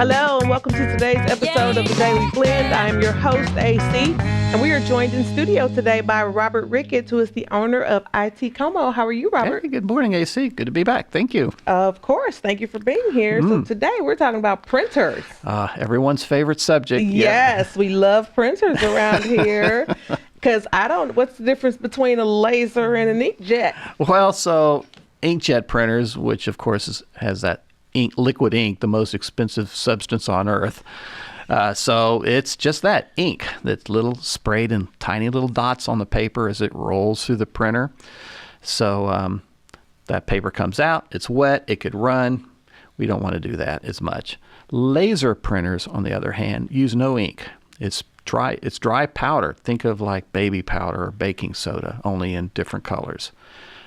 Hello and welcome to today's episode of The Daily Blend. I am your host, AC, and we are joined in studio today by Robert Ricketts, who is the owner of ITCOMO. How are you, Robert? Hey, good morning, AC. Good to be back. Thank you. Of course. Thank you for being here. So today we're talking about printers. Everyone's favorite subject. Yes, we love printers around here. Because what's the difference between a laser and an inkjet? Well, so inkjet printers, which of course has that liquid ink, the most expensive substance on earth. So it's just that ink that's sprayed in tiny little dots on the paper as it rolls through the printer. So that paper comes out, it's wet, it could run. We don't want to do that as much. Laser printers, on the other hand, use no ink. It's dry powder. Think of like baby powder or baking soda, only in different colors.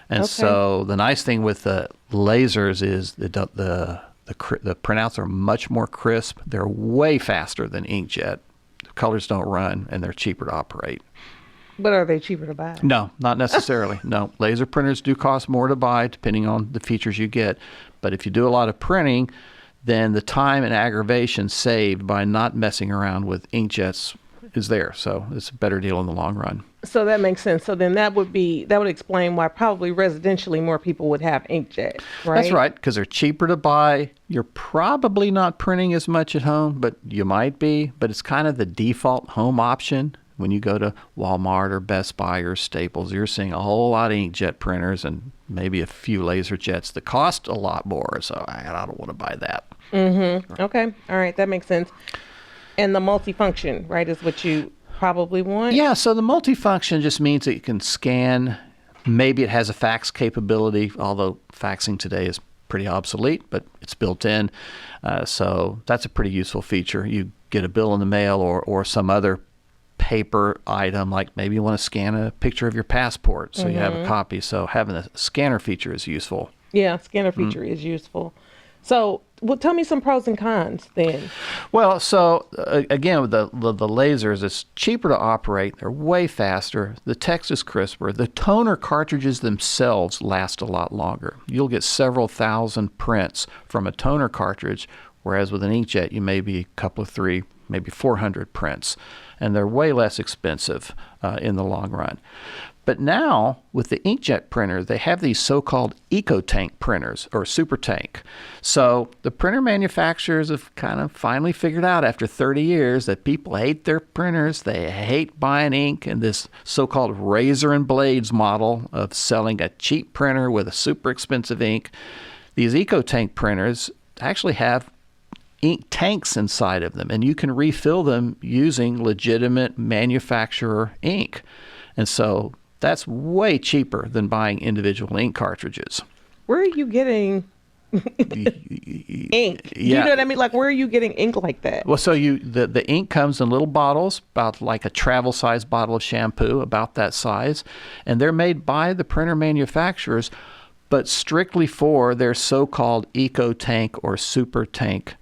And so the nice thing with the lasers is the printouts are much more crisp. They're way faster than inkjet. The colors don't run, and they're cheaper to operate. But are they cheaper to buy? No, not necessarily. No, laser printers do cost more to buy depending on the features you get. But if you do a lot of printing, then the time and aggravation saved by not messing around with inkjets is there. So it's a better deal in the long run. So that makes sense. So then that would explain why probably residentially more people would have inkjet, right? That's right, because they're cheaper to buy. You're probably not printing as much at home, but you might be. But it's kind of the default home option. When you go to Walmart or Best Buy or Staples, you're seeing a whole lot of inkjet printers and maybe a few laser jets that cost a lot more. So I don't want to buy that. Mm-hmm. Okay. All right. That makes sense. And the multifunction, right, is what you probably want? Yeah, so the multifunction just means that you can scan. Maybe it has a fax capability, although faxing today is pretty obsolete, but it's built in. So that's a pretty useful feature. You get a bill in the mail or some other paper item, like maybe you want to scan a picture of your passport so you have a copy. So having a scanner feature is useful. Yeah, scanner feature is useful. So, tell me some pros and cons then. Well, so again, with the lasers, it's cheaper to operate. They're way faster. The text is crisper. The toner cartridges themselves last a lot longer. You'll get several thousand prints from a toner cartridge, whereas with an inkjet, you may be a couple of 3, maybe 400 prints. And they're way less expensive in the long run. But now, with the inkjet printer, they have these so-called EcoTank printers, or super tank. So the printer manufacturers have kind of finally figured out after 30 years that people hate their printers. They hate buying ink, and this so-called razor and blades model of selling a cheap printer with a super expensive ink. These EcoTank printers actually have ink tanks inside of them, and you can refill them using legitimate manufacturer ink. And so that's way cheaper than buying individual ink cartridges. Where are you getting ink? Yeah. You know what I mean? Like, where are you getting ink like that? Well, so the ink comes in little bottles, about like a travel-sized bottle of shampoo, about that size, and they're made by the printer manufacturers, but strictly for their so-called EcoTank or super tank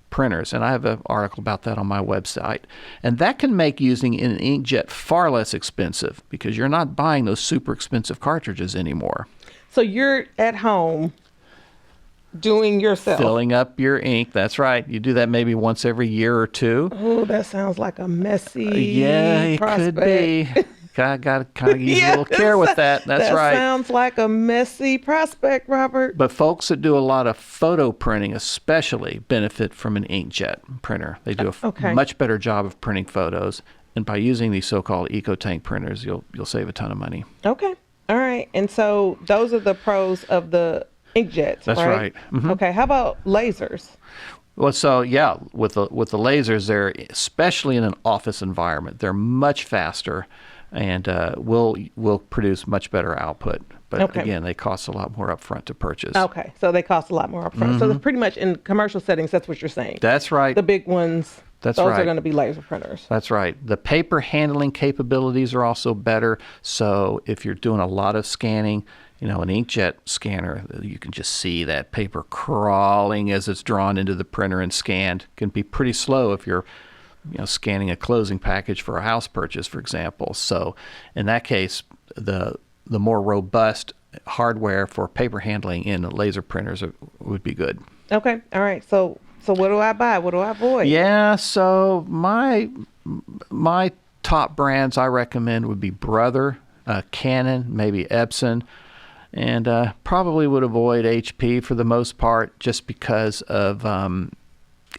printers, and I have an article about that on my website. And that can make using an inkjet far less expensive because you're not buying those super expensive cartridges anymore. So you're at home doing yourself. Filling up your ink, that's right. You do that maybe once every year or two. Oh, that sounds like a messy it prospect. Could be. Got to kind of use a little care with that. That's right. That sounds like a messy prospect, Robert. But folks that do a lot of photo printing especially benefit from an inkjet printer. They do a much better job of printing photos. And by using these so-called EcoTank printers, you'll save a ton of money. Okay. All right. And so those are the pros of the inkjets, That's right. Mm-hmm. Okay. How about lasers? Well, so yeah, with the lasers, they're especially in an office environment, they're much faster and will produce much better output. But again, they cost a lot more upfront to purchase. Okay, so they cost a lot more upfront. So pretty much in commercial settings, that's what you're saying. That's right. The big ones, those are going to be laser printers. That's right. The paper handling capabilities are also better. So if you're doing a lot of scanning, an inkjet scanner, you can just see that paper crawling as it's drawn into the printer and scanned. It can be pretty slow if you're scanning a closing package for a house purchase, for example. So in that case, the more robust hardware for paper handling in laser printers would be good. Okay. All right. So So what do I buy? What do I avoid? Yeah, so my top brands I recommend would be Brother, Canon, maybe Epson, and probably would avoid HP for the most part just because of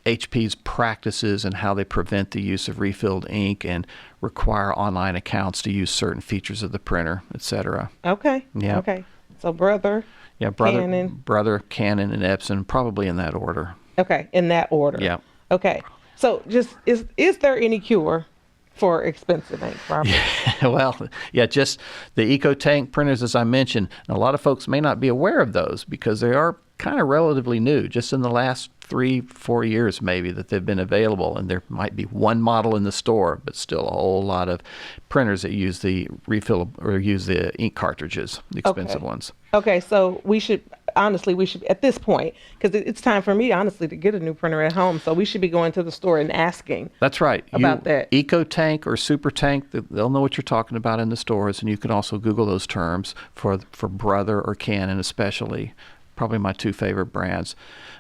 HP's practices and how they prevent the use of refilled ink and require online accounts to use certain features of the printer, etc. Okay. Yeah. Okay. So Brother. Yeah, Brother, Canon, and Epson, probably in that order. Okay, in that order. Yeah. Okay. So just is there any cure for expensive ink, Robert? Yeah, well, yeah, just the EcoTank printers, as I mentioned. And a lot of folks may not be aware of those because they are kind of relatively new, just in the last 3-4 years maybe that they've been available. And there might be one model in the store, but still a whole lot of printers that use the refill or use the ink cartridges, the expensive ones. Okay, so we should at this point, because it's time for me honestly to get a new printer at home, so we should be going to the store and asking. That's right. About that. EcoTank or SuperTank, they'll know what you're talking about in the stores, and you can also Google those terms for Brother or Canon especially. Probably my two favorite brands.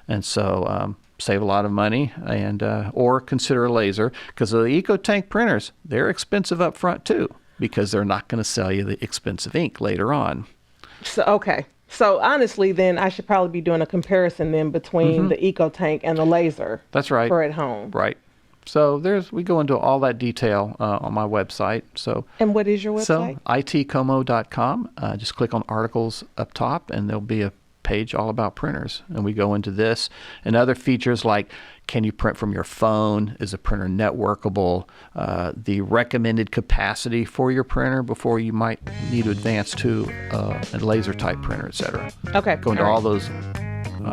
And so save a lot of money and or consider a laser, because the EcoTank printers, they're expensive up front too, because they're not going to sell you the expensive ink later on. So okay. So honestly, then I should probably be doing a comparison then between the EcoTank and the laser. That's right. For at home. Right. So we go into all that detail on my website. So. And what is your website? So ITCOMO.com. Just click on articles up top, and there'll be a page all about printers, and we go into this and other features like, can you print from your phone? Is a printer networkable? The recommended capacity for your printer before you might need to advance to a laser type printer, etc. Okay. Go into all those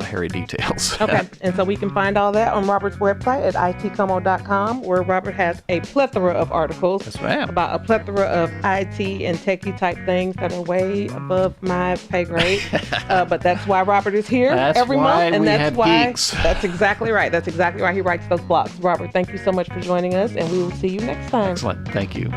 hairy details. Okay, and so we can find all that on Robert's website at ITCOMO.com, where Robert has a plethora of articles. Yes, ma'am. About a plethora of IT and techie type things that are way above my pay grade. But that's why Robert is here every month, and that's why geeks. That's exactly right. That's exactly why he writes those blogs. Robert, thank you so much for joining us, and we will see you next time. Excellent. Thank you.